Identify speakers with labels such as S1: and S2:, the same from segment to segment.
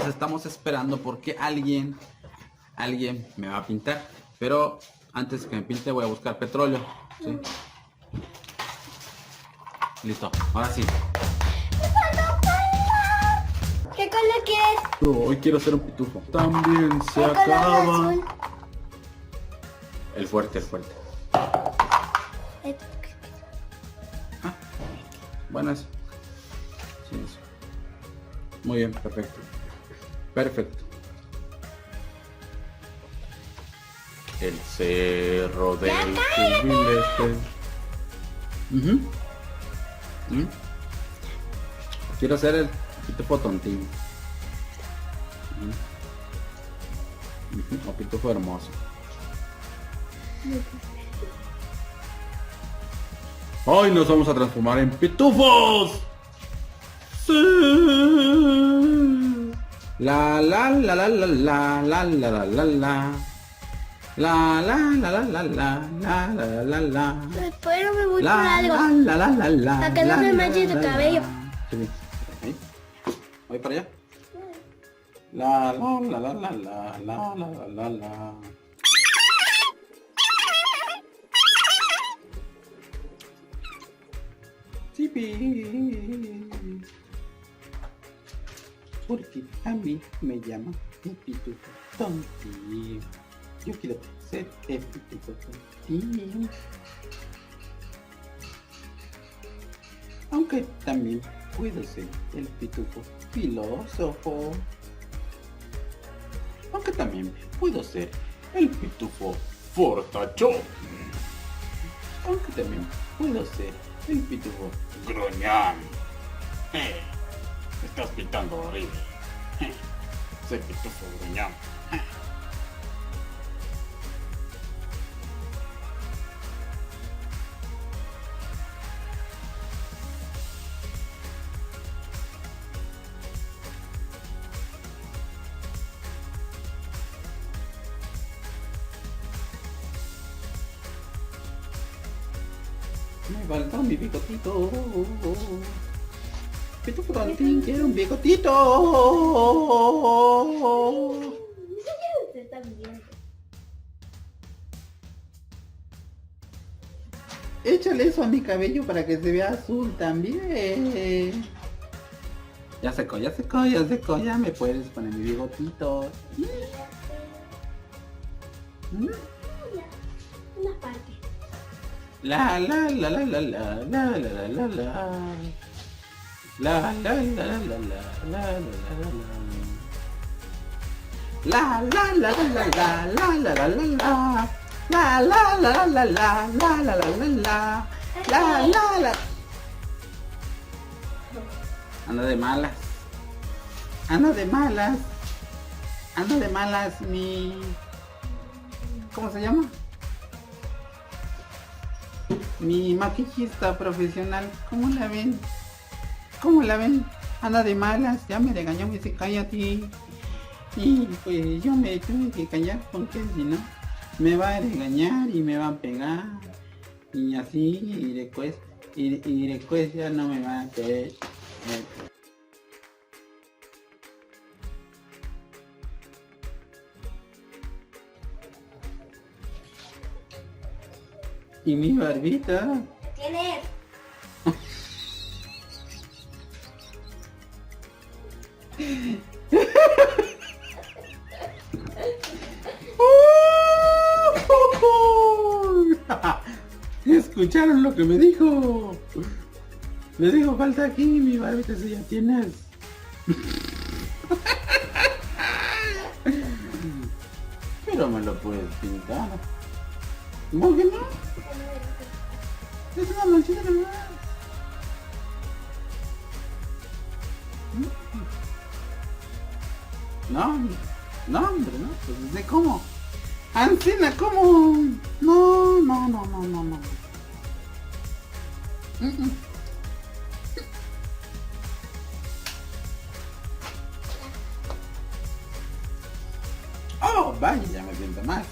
S1: estamos esperando porque alguien me va a pintar. Pero antes que me pinte voy a buscar petróleo. ¿Sí? Listo, ahora sí.
S2: ¿Qué color quieres?
S1: Hoy quiero hacer un pitufo. También se
S2: ¿Qué color
S1: acaba.
S2: azul?
S1: El fuerte. Bueno, eso. Sí, eso. Muy bien, perfecto. El cerro del Cubilete. Quiero hacer el pitufo tontín. Un pitufo hermoso. Hoy nos vamos a transformar en pitufos. Sí. La la la la la la la la la la la. La la la la la la la la la la.
S2: Pero me voy por
S1: La
S2: algo.
S1: la la la la.
S2: Para que no me manche tu cabello.
S1: Sí. Ahí. Voy para allá. La la la la la la la la la la. Chipi. Porque a mí me llama el pitufo tontín. Yo quiero ser el pitufo tontín. Aunque también puedo ser el pitufo filósofo. Aunque también puedo ser el pitufo fortachón. Aunque también puedo ser el pitufo gruñón. Me estás pitando horrible. Soy pitufo gruñón. Me falta mi bigotito. Pitufo tontín quiere un bigotito.
S2: Se está viendo.
S1: Échale eso a mi cabello para que se vea azul también. Ya secó, ya me puedes poner mi bigotito.
S2: Una parte.
S1: La la la la la la la la la la. La la la la la la la la la. La la la la la la la la la la. La la la la la la la la la la. La la la. Anda de malas. Anda de malas mi... ¿Cómo se llama? Mi maquillista profesional. ¿Cómo la ven? Anda de malas. Ya me regañó, me dice cállate. Y pues yo me tuve que callar porque si no me va a regañar y me va a pegar. Y así y después ya no me va a querer. Y mi barbita.
S2: ¿Tienes?
S1: ¿Escucharon lo que me dijo? Me dijo falta aquí mi barbita, si ya tienes. Pero me lo puedes pintar. ¿Vos que no? Es una manchita nomás. No, hombre, no. Pues ¿de cómo? Ancina, ¿cómo? No. Oh, vaya, ya me siento más.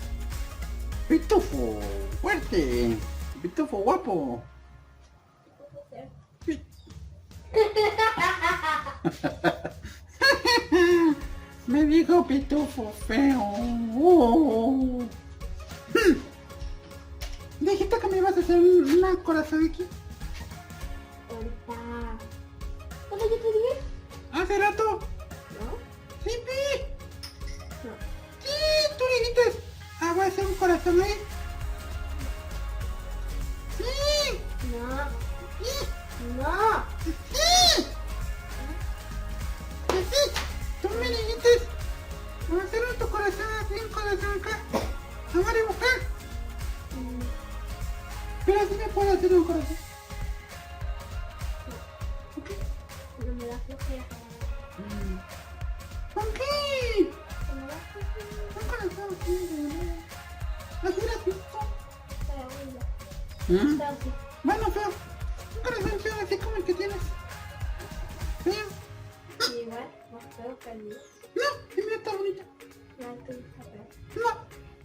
S1: Pitufo, fuerte. Pitufo guapo. Me dijo pitufo feo. Oh. Dijiste que me ibas a hacer una corazón aquí.
S2: Ahorita. ¿Cuándo yo te dije?
S1: Hace rato.
S2: ¿No?
S1: Sí, sí.
S2: No.
S1: Sí, tú dijiste. Ah, voy a hacer un corazón ahí. Sí.
S2: No.
S1: Sí.
S2: No.
S1: Sí. Que sí. Tú me dijiste. Voy a hacer tu corazón así, un corazón acá. Vamos a dibujar. Pero así me puedo hacer un corazón. ¿Ok?
S2: No me da flojera.
S1: ¿Con qué?
S2: No me da flojera.
S1: Un corazón así de verdad. Así gratuito.
S2: Pero bueno. Está así.
S1: Bueno, feo. Un corazón feo así como el que tienes. Feo.
S2: Igual, más feo que el mío.
S1: No, el mío está bonito.
S2: No, tú estás feo.
S1: No,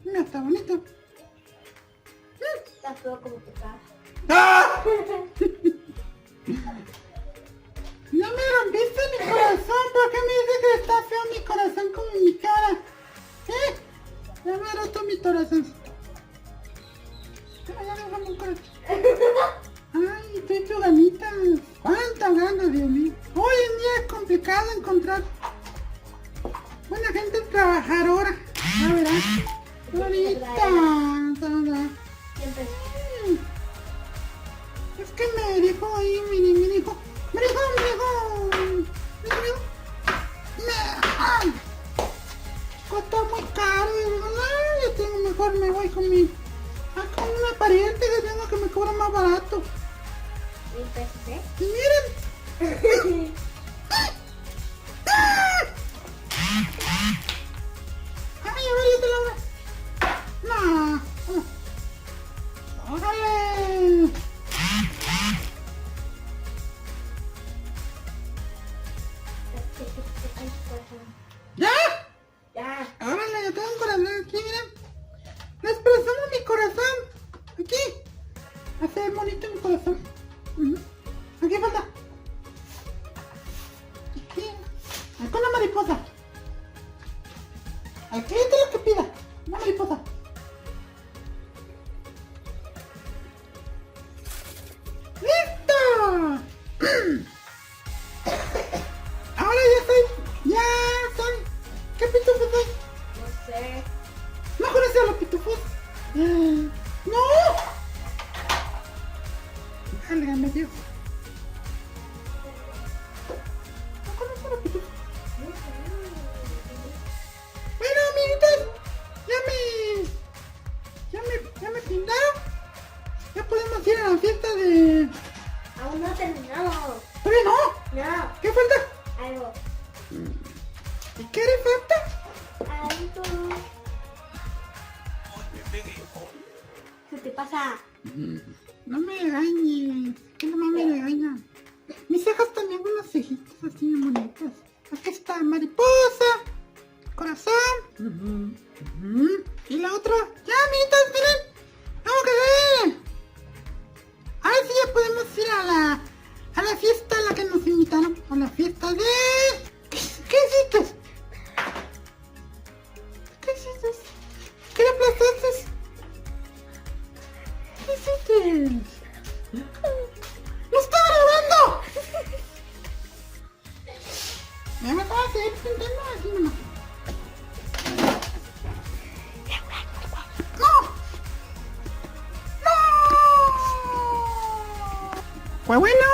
S1: el mío está bonito.
S2: Está feo como tu cara.
S1: ¡Ah! No me rompiste mi corazón. ¿Por qué me dices que está feo mi corazón como mi cara? ¿Qué? Ya me he roto mi corazoncito. Ya dejamos un corazón. Ay, estoy hecho ganitas. ¿Cuántas ganas, Dios mío? Hoy en día es complicado encontrar buena gente trabajadora. La verdad. Bonita.
S2: Siempre.
S1: Es que me dijo ahí, me dijo, está muy caro. Y digo, no, yo tengo mejor, me voy con con una pariente que tengo que me cobra más barato.
S2: ¿1,000 pesos, eh?
S1: Y miren. Ay, a ver, yo te la voy. No. ¡Órale! ¿Ya?
S2: Ya.
S1: ¡Órale! Yo tengo un corazón aquí, miren. Les presumo mi corazón. Aquí. Hace bonito mi corazón. Aquí falta. Aquí. Acá una mariposa. Al cliente lo que pida. Una mariposa. ¡Listo! Ahora ya soy. ¿Qué pitufo soy?
S2: No sé.
S1: ¿No conoces a los pitufos? ¡No! Válgame Dios. ¿No conoces a los pitufos? Bueno, amiguitos, ya me pintaron. Ya podemos ir a la fiesta de...
S2: Aún no terminamos.
S1: ¿Todavía no?
S2: No.
S1: ¿Qué falta?
S2: Algo.
S1: ¿Y qué le falta?
S2: Algo. ¿Qué te pasa?
S1: No me regañes. ¿Qué no me regañan? Mis cejas también, unas cejitas así bien bonitas. Aquí está mariposa, corazón. Y la otra. Ya, amiguitos, miren. Vamos que ver. A ver si ya podemos ir a la fiesta a la que nos invitaron. A la fiesta de... ¿Qué hiciste? ¿Qué hiciste? ¿Qué le aplastaste? ¿Qué hiciste? ¡Lo está grabando! Me vas a seguir pintando así nomás. ¡No! ¡No! Pues bueno.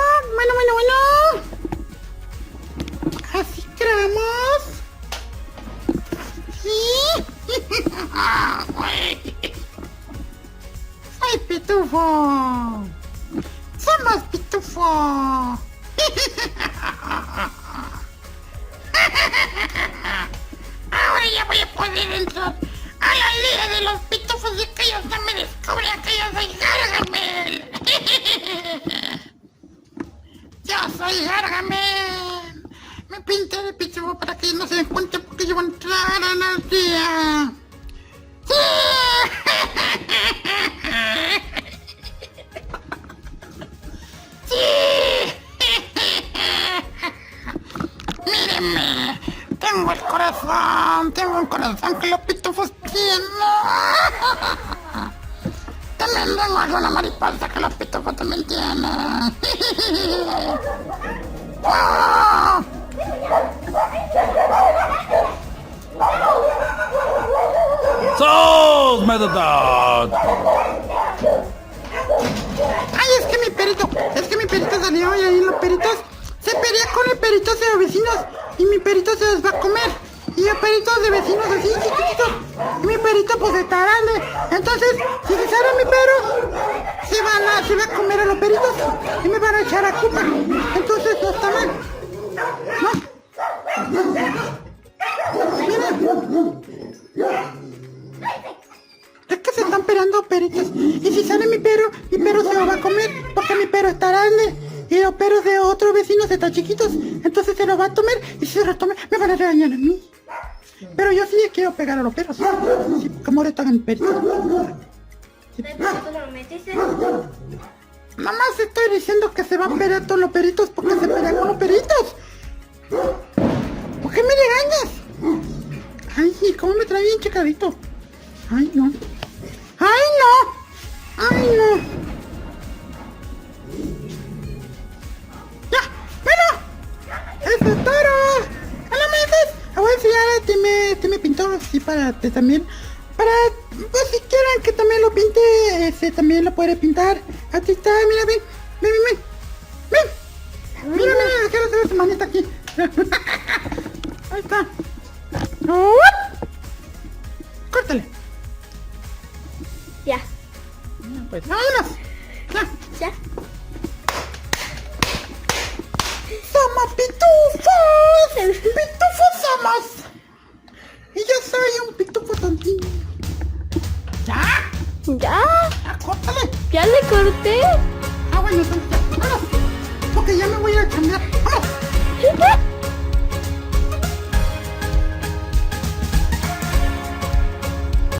S1: Así grabamos. Sí. Soy pitufo. Somos pitufo. Ahora ya voy a poder entrar a la liga de los pitufos y que ellos no me descubran que yo soy Gargamel. Yo soy Gargamel. Me pinté de pitufo para que no se den cuenta porque yo voy a entrar a la liga. ¡Sí! Mírenme, tengo el corazón. Tengo un corazón que los pitufos tienen. También tengo alguna mariposa que los pitufos también tienen. ¡Ah!
S3: ¡Sos, Metadot!
S1: Ay, es que mi perito salió y ahí los peritos se pelea con el perito de los vecinos y mi perito se los va a comer. Y el perito de vecinos así chiquititos y mi perito pues está grande. Entonces, si se sale mi perro, se va a comer a los peritos y me van a echar a culpa. Entonces no está mal. ¿No? Es que se están peleando peritos. Y si sale mi perro se lo va a comer. Porque mi perro está grande. Y los perros de otros vecinos están chiquitos. Entonces se lo va a tomar. Y si se lo tome, me van a regañar a mí. Pero yo sí quiero pegar a los perros. Sí, como ahora están peritos. Sí.
S2: ¿Tú lo metiste?
S1: Nada más estoy diciendo que se van a pelear todos los peritos. Porque se pelean con los peritos. ¿Por qué me regañas? Ay, cómo me trae bien checadito. Ay, no. ¡Ay, no! ¡Ay, no! ¡Ya! ¡Bueno! ¡Eso es todo! ¡Hola, meses! Voy a enseñar a me pintó así para también. Para, pues si quieren que también lo pinte, ese también lo puede pintar. Aquí está, mira, ven. Ven, ven, ven. Ven. Mira, mira, quiero hacer su manita aquí. Ahí está. Córtale.
S2: Ya.
S1: Pues vámonos.
S2: Ya.
S1: ¡Somos pitufos! ¡Pitufos somos! Y yo soy un pitufo tontín. ¿Ya?
S2: Ya.
S1: ¡Ya, córtale!
S2: Ya le corté.